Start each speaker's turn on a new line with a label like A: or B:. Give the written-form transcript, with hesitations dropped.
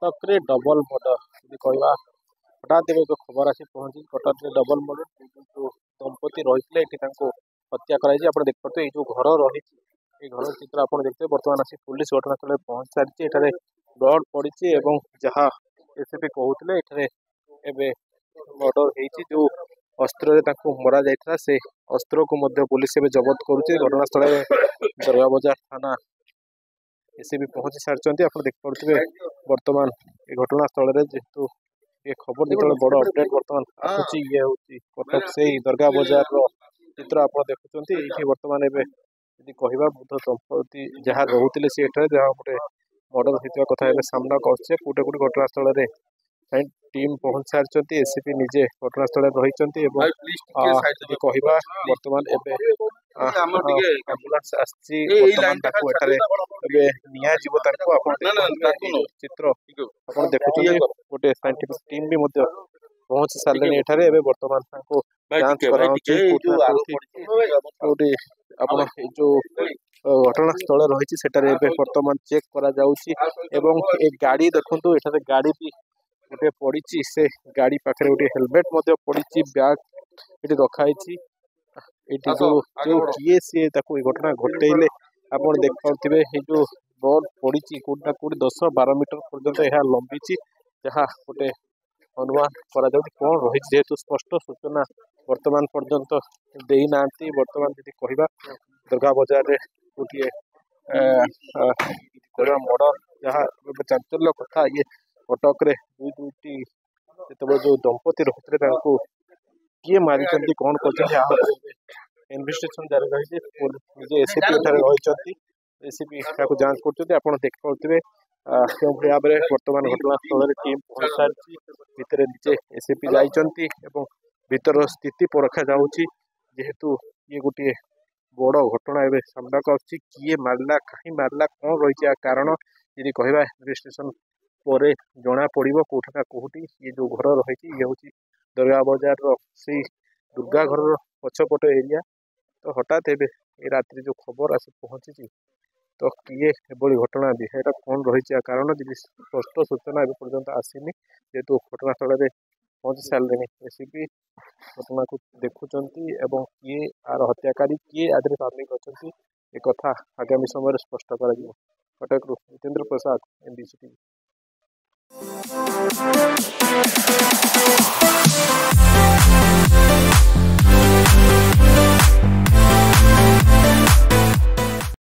A: कटक रे double murder यदि कहवा हठात एक खबर आसी पहुंची कटक रे डबल मर्डर जो दंपति रही हत्या कराई आप देखते ये जो घर रही घर चित्र आप देखते बर्तमान आसी पुलिस घटनास्थल पहुंच सारी ब्लड पड़ी जहाँ एसपी कहते एवं मर्डर होती जो अस्त्र मरा जाता से अस्त्र को पुलिस जबत करुच्ची घटनास्थल दरगा बजार थाना एसपी पहुंची सारी आप देखिपे बर्तमान ये घटनास्थल जेहेतु ये खबर जो बड़ अपडेट बर्तमान आसूची ये हूँ कटक से दरगा बजार चित्र आप देखुं ये बर्तमान यदि कहवा बुद्ध दंपति जहाँ रोते सी जहाँ गोटे मर्डर होता कथा सामना कर कोटे कोटे घटनास्थल टीम पहुंच सारी एसपी निजे घटनास्थल रही कहवा बर्तमान आंबुलांस आसी चित्र आप देखुं गोटे साइंटिफिक टीम भी पहुंच सारे बर्तमान जांच जो घटनास्थल रही बर्तमान चेक करा गाड़ी देखु एठारे गाड़ी भी गोटे पड़ी से गाड़ी पाखे गोटे हेलमेट पड़ी बैग ये रखाई जो किए सी घटना घटेले आप देखिए ये जो ब्लड पड़ी कौटना कौटी 10-12 मीटर पर्यंत यह लंबी जहाँ गोटे अनुमान कौन रही जेहेतु स्पष्ट सूचना वर्तमान पर्यंत देना बर्तमान यदि कहवा दुर्गा बजार गोटे मर्डर जहाँ चांचल्य कथा ये कटक रे दुईटी जो दंपति रही किए मारी कौन कर इन्वेस्टिगेशन जारी रही एसपी रही एसपी जांच कर देखिपे क्यों भाव में बर्तमान घटनास्थल टीम पहुंच सारी भितर निजे एसपी जाइंट भीतर स्थिति परखा जाऊँगी जेहेतु ये गोटे बड़ घटना ए सामना किए मारला कहीं मारला कौन रही कारण यदि कहवा इन्वेस्टिगेशन पर जना पड़ो कौटा कौटी ये जो घर रही ये हूँ दरगा बजार से दुर्गा घर पछपट एरिया तो हठात ए रात्रि जो खबर आसी पहुंची तो किए एभली घटना यहाँ कौन रही कारण स्पष्ट सूचना ए पर्यंत आसीनी जेहेतु घटनास्थल पहुंची सारे एसपी घटना को देखुं किए आर हत्याकारी किए आदि सामिल अच्छा एक कथा आगामी समय स्पष्ट कर कटक जितेंद्र प्रसाद NBC TV।